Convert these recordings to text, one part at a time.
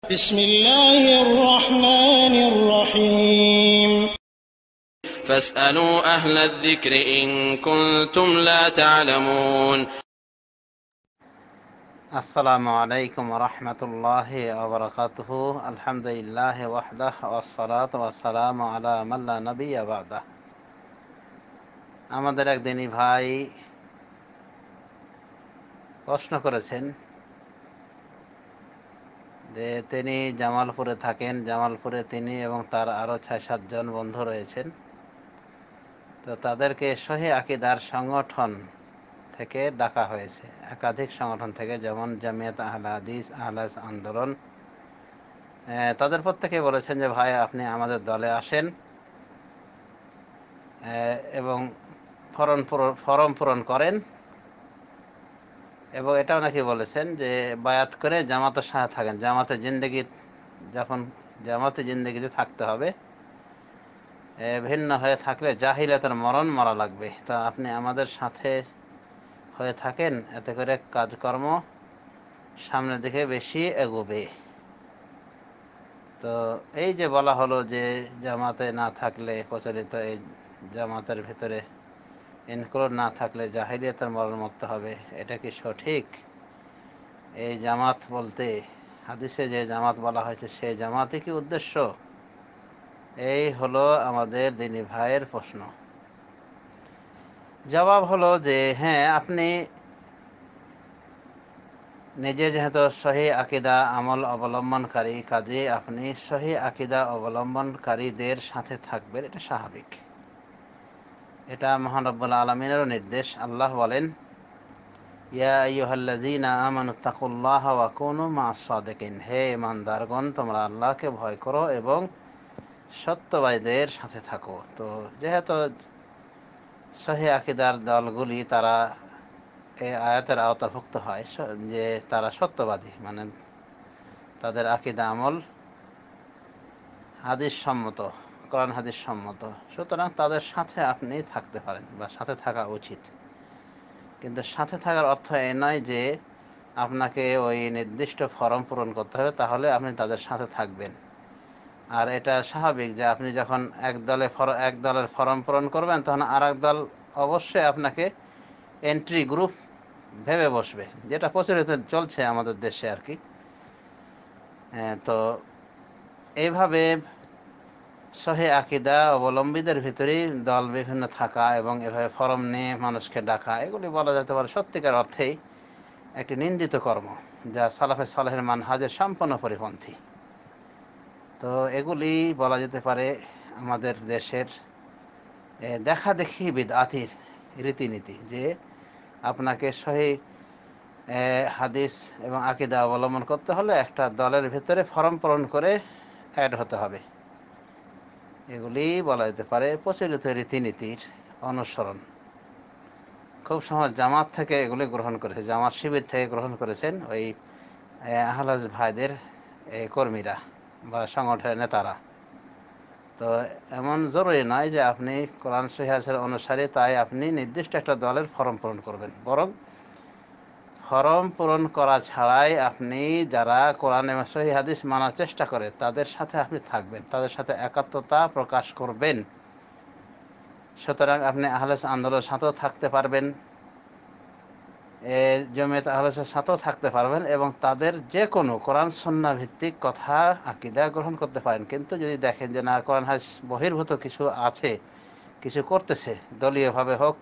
بسم الله الرحمن الرحيم فاسألوا أهل الذكر إن كنتم لا تعلمون আসসালামু আলাইকুম রহমতুল্লাহি ওবরাকাতুহু আলহামদুলিল্লাহ ওয়াহদাহ ওয়াসসালাতু ওয়াসসালামু আলা মান লা নাবিয়্যা বা'দাহ। আমাদের একদিনই ভাই প্রশ্ন করেছেন যে তিনি জামালপুরে থাকেন, জামালপুরে তিনি এবং তার আরো ৬-৭ জন বন্ধু রয়েছেন। তো তাদেরকে সহিহ আকীদার সংগঠন থেকে ডাকা হয়েছে, একাধিক সংগঠন থেকে, যেমন জামিয়াত আহলে হাদিস, আহলে আন্দোলন। তাদের প্রত্যেকে বলেছেন যে ভাই আপনি আমাদের দলে আসেন এবং ফরম পূরণ করেন, এবং এটাও নাকি বলেছেন যে বায়াত করে জামাতের সাথে থাকেন, জামাতে জিন্দেগিতে থাকতে হবে, ভিন্ন হয়ে থাকলে জাহিলিয়াতের মরণ মারা লাগবে। তা আপনি আমাদের সাথে হয়ে থাকেন, এতে করে কাজকর্ম সামনের দিকে বেশি এগোবে। তো এই যে বলা হলো যে জামাতে না থাকলে, প্রচলিত এই জামাতের ভিতরে ইনক্লুড না থাকলে জাহিলিয়াতের মরণ মুক্ত হবে, এটা কি সঠিক? এই জামাত বলতে হাদিসে যে জামাত বলা হয়েছে সেই জামাতই কি উদ্দেশ্য? এই হলো আমাদের দ্বীনি ভাইয়ের প্রশ্ন। জবাব হলো যে হ্যাঁ, আপনি নিজে যেহেতু সহিহ আকীদা আমল অবলম্বনকারী, কাজে আপনি সহিহ আকীদা অবলম্বনকারীদের সাথে থাকবেন, এটা স্বাভাবিক। এটা মহান রব্বুল আলামিনেরও নির্দেশ। আল্লাহ বলেন, ইয়া আইয়ুহাল্লাযীনা আমানুত্তাকুল্লাহা ওয়া কুনু মা'আস সাদিকিন, হে ঈমানদারগণ তোমরা আল্লাহকে ভয় করো এবং সত্যবাদীদের সাথে থাকো। তো যেহেতু সহিহ আকীদার দলগুলি তারা এই আয়াতের আওতাভুক্ত হয়, যে তারা সত্যবাদী, মানে তাদের আকীদা আমল হাদিস সম্মত, কোরআন হাদিস সম্মত, সুতরাং তাদের সাথে আপনি থাকতে পারেন বা সাথে থাকা উচিত। কিন্তু সাথে থাকার অর্থ এই নয় যে আপনাকে ওই নির্দিষ্ট ফরম পূরণ করতে হবে, তাহলে আপনি তাদের সাথে থাকবেন। আর এটা স্বাভাবিক যে আপনি যখন এক দলের ফরম পূরণ করবেন, তখন আর এক দল অবশ্যই আপনাকে এন্ট্রি গ্রুপ ভেবে বসবে, যেটা প্রচলিত চলছে আমাদের দেশে আর কি। তো এইভাবে সহিহ আকীদা অবলম্বীদের ভিতরেই দল বিভিন্ন থাকা এবং এভাবে ফরম নিয়ে মানুষকে ডাকা, এগুলি বলা যেতে পারে সত্যিকার অর্থেই একটি নিন্দিত কর্ম, যা সালাফে সালেহের মানহাজের সম্পূর্ণ পরিপন্থী। তো এগুলি বলা যেতে পারে আমাদের দেশের দেখা দেখি বিদআতির রীতিনীতি, যে আপনাকে সহিহ হাদিস এবং আকীদা অবলম্বন করতে হলে একটা দলের ভিতরে ফরম পূরণ করে অ্যাড হতে হবে। এগুলি বলা যেতে পারে প্রচলিত রীতিনীতির অনুসরণ। খুব সময় জামাত থেকে এগুলি গ্রহণ করেছে, জামাত শিবির থেকে গ্রহণ করেছেন ওই আহলে হাদিস ভাইদের কর্মীরা বা সংগঠনের নেতারা। তো এমন জরুরি নয় যে আপনি কোরআন সহিহ হাদিসের অনুসারে তাই আপনি নির্দিষ্ট একটা দলের ফরম পূরণ করবেন, বরং ফরম পূরণ করা ছাড়াই আপনি যারা কোরআন এবং সহিহ হাদিস মানার চেষ্টা করে তাদের সাথে আপনি থাকবেন, তাদের সাথে একাত্মতা প্রকাশ করবেন। সুতরাং আপনি আহলে আন্দোলনের সাথেও থাকতে পারবেন, জমিয়ত আহলে সাথেও থাকতে পারবেন, এবং তাদের যে কোনো কোরআন সুন্নাহ ভিত্তিক কথা আকীদা গ্রহণ করতে পারেন। কিন্তু যদি দেখেন যে না, কোরআন হাদিস বহির্ভূত কিছু আছে, কিছু করতেছে, দলীয়ভাবে হোক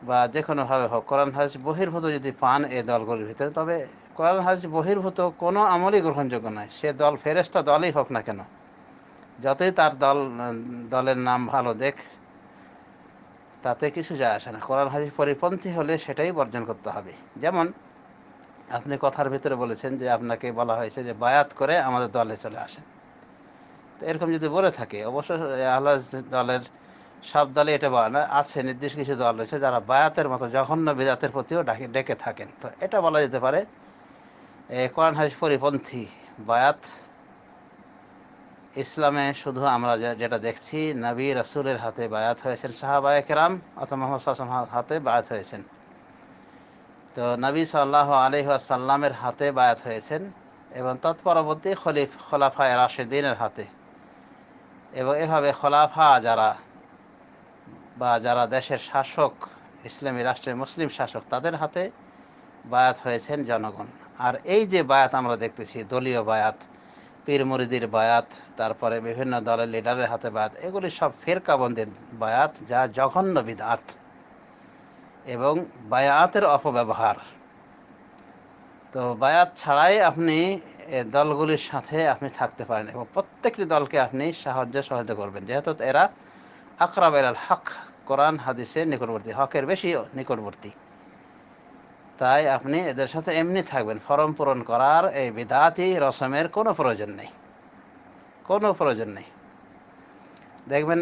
বা যে কোনোভাবে হোক, কোরআন হাদিস বহির্ভূত যদি পান এই দলগুলির ভিতরে, তবে কোরআন হাদিস বহির্ভূত কোনো আমলই গ্রহণযোগ্য নয়। সে দল ফেরেশতা দলই হোক না কেন, যতই তার দলের নাম ভালো দেখ, তাতে কিছু যায় আসে না। কোরআন হাদিস পরিপন্থী হলে সেটাই বর্জন করতে হবে। যেমন আপনি কথার ভিতরে বলেছেন যে আপনাকে বলা হয়েছে যে বায়াত করে আমাদের দলে চলে আসেন। তো এরকম যদি বলে থাকে, অবশ্যই আহলে হাদিস দলের সব দলে এটা বলা না, আছে নির্দিষ্ট কিছু দল রয়েছে যারা বায়াতের মতো জঘন্য বিদআতের প্রতিও ডেকে থাকেন। তো এটা বলা যেতে পারে কোরআন হাদিস পরিপন্থী বায়াত। ইসলামে শুধু আমরা যেটা দেখছি, নবী রাসূলের হাতে বায়াত হয়েছেন সাহাবায়ে কেরাম, অথবা মুহাম্মদ সাল্লাল্লাহু আলাইহি ওয়াসাল্লামের হাতে বায়াত হয়েছেন। তো নবী সাল্লাল্লাহু আলাইহি ওয়াসাল্লামের হাতে বায়াত হয়েছেন এবং তৎপরবর্তী খোলাফায়ে রাশেদিনের হাতে, এবং এভাবে খোলাফা যারা বা যারা দেশের শাসক, ইসলামী রাষ্ট্রের মুসলিম শাসক, তাদের হাতে বায়াত হয়েছেন জনগণ। আর এই যে বায়াত আমরা দেখতেছি, দলীয় বায়াত, পীর মুরিদির বায়াত, তারপরে বিভিন্ন দলের লিডারের হাতে বায়াত, এগুলি সব ফিরকাবন্দির বায়াত, যা জঘন্য বিদআত এবং বায়াতের অপব্যবহার। তো বায়াত ছাড়াই আপনি দলগুলির সাথে আপনি থাকতে পারেন এবং প্রত্যেকটি দলকে আপনি সহযোগিতা করবেন, যেহেতু এরা আকরাব ইলাল হক, কোরআন হাদিসের নিকটবর্তী, হকের বেশি নিকটবর্তী। তাই আপনি এদের সাথে এমনি থাকবেন। ফরম পূরণ করার এই বিদআতি রসমের কোনো প্রয়োজন নেই, কোনো প্রয়োজন নেই। দেখবেন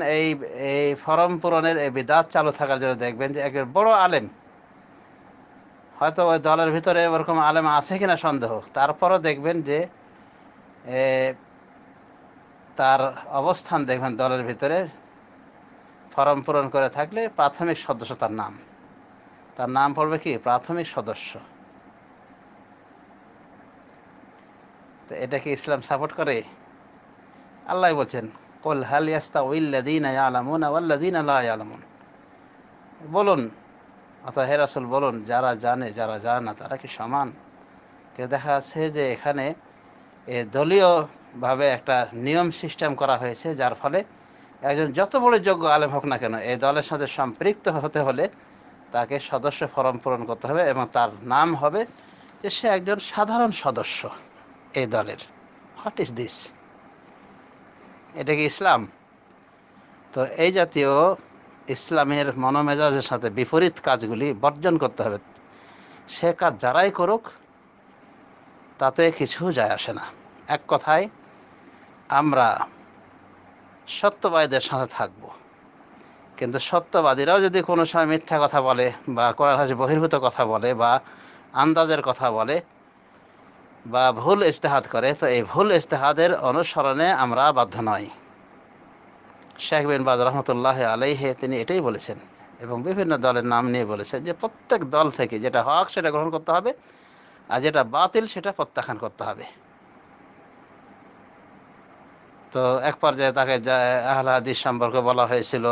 এই ফরম পূরণের এই বিদআত চালু থাকার জন্য দেখবেন যে একজন বড় আলেম, হয়তো ওই দলের ভিতরে ওরকম আলেম আছে কিনা সন্দেহ, তারপরও দেখবেন যে তার অবস্থান দেখবেন দলের ভিতরে ফরম পূরণ করে থাকলে প্রাথমিক সদস্য তার নাম পড়বে কি প্রাথমিক সদস্য। তো এটা কি ইসলাম সাপোর্ট করে? আল্লাহ বলছেন, কুল হাল ইয়াস্তাউইল্লাযীনা ইয়ালামুনা ওয়াল্লাযীনা লা ইয়ালামুন, বলুন অর্থাৎ হে রাসূল বলুন, যারা জানে যারা জানে না তারা কি সমান? কে দেখা যাচ্ছে যে এখানে দলীয়ভাবে একটা নিয়ম সিস্টেম করা হয়েছে, যার ফলে একজন যত বড় যোগ্য আলেম হোক না কেন, এই দলের সাথে সম্পৃক্ত হতে হলে তাকে সদস্য ফরম পূরণ করতে হবে এবং তার নাম হবে যে সে একজন সাধারণ সদস্য এই দলের। What is this? এটা কি ইসলাম? তো এই জাতীয় ইসলামের মনোমেজাজের সাথে বিপরীত কাজগুলি বর্জন করতে হবে। সে কাজ যারাই করুক তাতে কিছু যায় আসে না। এক কথায় আমরা সত্যবাদীদের সাথে থাকব, কিন্তু সত্যবাদীরাও যদি কোনো সময় মিথ্যা কথা বলে বা কোরআন হাদিস বহির্ভূত কথা বলে বা আন্দাজের কথা বলে বা ভুল ইজতিহাদ করে, তো এই ভুল ইজতিহাদের অনুসরণে আমরা বাধ্য নই। শেখ বিন বাজ রহমতুল্লাহ আলাইহি তিনি এটাই বলেছেন এবং বিভিন্ন দলের নাম নিয়ে বলেছেন যে প্রত্যেক দল থেকে যেটা হক সেটা গ্রহণ করতে হবে আর যেটা বাতিল সেটা প্রত্যাখ্যান করতে হবে। তো এক পর্যায়ে তাকে আহলে হাদিস সম্পর্কে বলা হয়েছিল,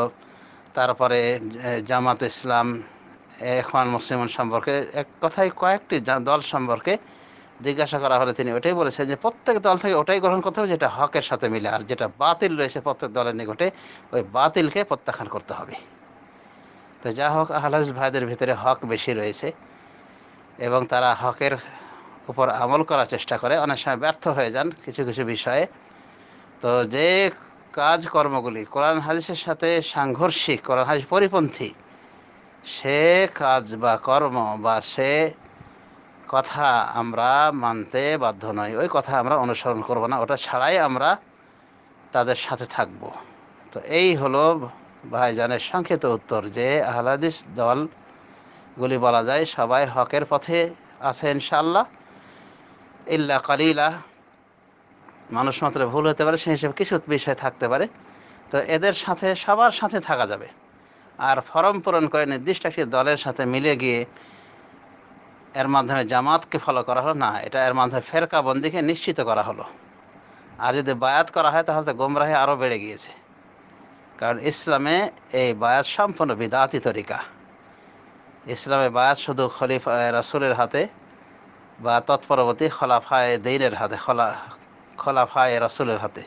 তারপরে জামাত ইসলাম, ইখওয়ান মুসলিমুন সম্পর্কে, এক কথায় কয়েকটি দল সম্পর্কে জিজ্ঞাসা করা হলে তিনি ওটাই বলেছেন যে প্রত্যেক দল থেকে ওটাই গ্রহণ করতে হবে যেটা হকের সাথে মিলে, আর যেটা বাতিল রয়েছে প্রত্যেক দলের নিকটে ওই বাতিলকে প্রত্যাখ্যান করতে হবে। তো যা হোক, আহলে হাদিস ভাইদের ভিতরে হক বেশি রয়েছে এবং তারা হকের উপর আমল করার চেষ্টা করে, অনেক সময় ব্যর্থ হয়ে যান কিছু কিছু বিষয়ে। তো যে কাজকর্মগুলি কোরআন হাদিসের সাথে সাংঘর্ষিক, কোরআন হাদিস পরিপন্থী, সে কাজ বা কর্ম বা সে কথা আমরা মানতে বাধ্য নই, ওই কথা আমরা অনুসরণ করব না, ওটা ছাড়াই আমরা তাদের সাথে থাকব। তো এই হলো ভাইজানের সংক্ষিপ্ত উত্তর যে আহলে হাদিস দলগুলি বলা যায় সবাই হকের পথে আছে ইনশাআল্লাহ, ইল্লা কালিলা, মানুষ মাত্র ভুল হতে পারে, সেই হিসেবে কিছু বিষয় থাকতে পারে। তো এদের সাথে সবার সাথে থাকা যাবে। আর ফরম পূরণ করে নির্দিষ্ট একটি দলের সাথে মিলে গিয়ে এর মাধ্যমে জামাতকে ফলো করা হলো না, এটা এর মাধ্যমে ফেরকাবন্দিকে নিশ্চিত করা হলো। আর যদি বায়াত করা হয় তাহলে তো গোমরাহি আরও বেড়ে গিয়েছে, কারণ ইসলামে এই বায়াত সম্পূর্ণ বিদআতি তরিকা। ইসলামে বায়াত শুধু খলিফা রাসূলের হাতে বা তৎপরবর্তী খোলাফায়ে দ্বীনের হাতে, খোলাফায়ে রাসূলের হাতে,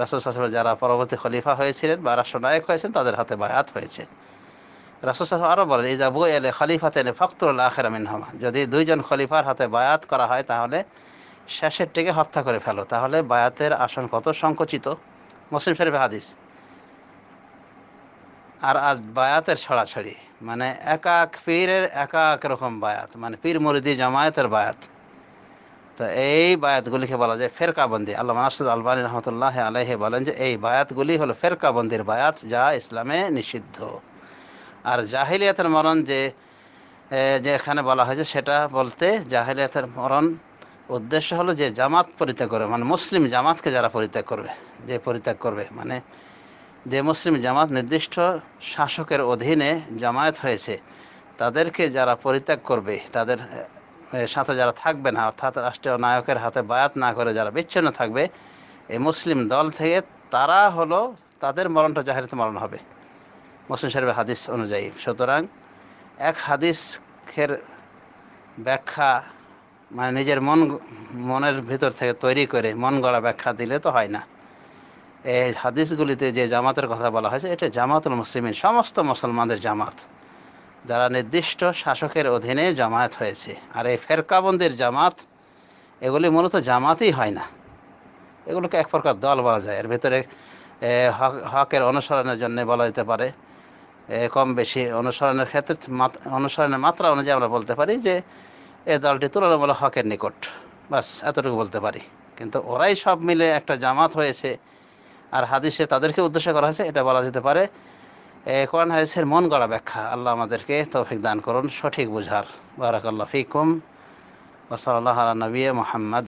রাসূল সাল্লাল্লাহু আলাইহি ওয়াসাল্লাম যারা পরবর্তী খলিফা হয়েছিলেন বা রাষ্ট্রনায়ক হয়েছেন তাদের হাতে বায়াত হয়েছে। রাসূল সাল্লাল্লাহু আলাইহি ওয়াসাল্লাম আরও বলেন, ইযা বুইআ খলিফাতাইন ফাকতুল আখিরা মিনহুমা, যদি দুইজন খলিফার হাতে বায়াত করা হয় তাহলে শেষেরটিকে হত্যা করে ফেলো। তাহলে বায়াতের আসন কত সংকুচিত, মুসলিম শরীফে হাদিস। আর আজ বায়াতের ছড়াছড়ি, মানে এক এক পীরের এক এক রকম বায়াত, মানে পীর মুরিদি জামায়াতের বায়াত। তো এই বায়াতগুলিকে বলা যায় ফেরকাবন্দি। আল্লামা নাসির আলবানী রহমতুল্লাহ আলাইহি বলেন যে এই বায়াতগুলি হলো ফেরকাবন্দির বায়াত, যা ইসলামে নিষিদ্ধ। আর জাহিলিয়াতের মরণ যে এখানে বলা হয়েছে সেটা বলতে জাহিলিয়াতের মরণ উদ্দেশ্য হলো যে জামাত পরিত্যাগ করবে, মানে মুসলিম জামাতকে যারা পরিত্যাগ করবে, মানে যে মুসলিম জামাত নির্দিষ্ট শাসকের অধীনে জামায়াত হয়েছে তাদেরকে যারা পরিত্যাগ করবে, তাদের সাথে যারা থাকবে না, অর্থাৎ রাষ্ট্রীয় নায়কের হাতে বায়াত না করে যারা বিচ্ছিন্ন থাকবে এই মুসলিম দল থেকে, তারা হলো তাদের মরণটা জাহেরিতে মরণ হবে মুসলিম শরীফের হাদিস অনুযায়ী। সুতরাং এক হাদিসের ব্যাখ্যা মানে নিজের মনের ভিতর থেকে তৈরি করে মন গড়া ব্যাখ্যা দিলে তো হয় না। এই হাদিসগুলিতে যে জামাতের কথা বলা হয়েছে এটা জামাতুল মুসলিমিন, সমস্ত মুসলমানদের জামাত, যারা নির্দিষ্ট শাসকের অধীনে জামায়াত হয়েছে। আর এই ফেরকাবন্দির জামাত, এগুলি মূলত জামাতই হয় না, এগুলোকে এক প্রকার দল বলা যায়। এর ভিতরে হকের অনুসরণের জন্য বলা যেতে পারে, কম বেশি অনুসরণের ক্ষেত্রে অনুসরণের মাত্রা অনুযায়ী আমরা বলতে পারি যে এই দলটি তুলনামূলক হকের নিকট, বাস এতটুকু বলতে পারি। কিন্তু ওরাই সব মিলে একটা জামাত হয়েছে আর হাদিসে তাদেরকে উদ্দেশ্য করা হয়েছে, এটা বলা যেতে পারে কোরআন হাদিসের মন গড়া ব্যাখ্যা। আল্লাহ আমাদেরকে তৌফিক দান করুন সঠিক বুঝার। বারাকাল্লাহু ফিকুম ওয়া সাল্লাল্লাহু আলা নবিয়্যিনা মুহাম্মদ।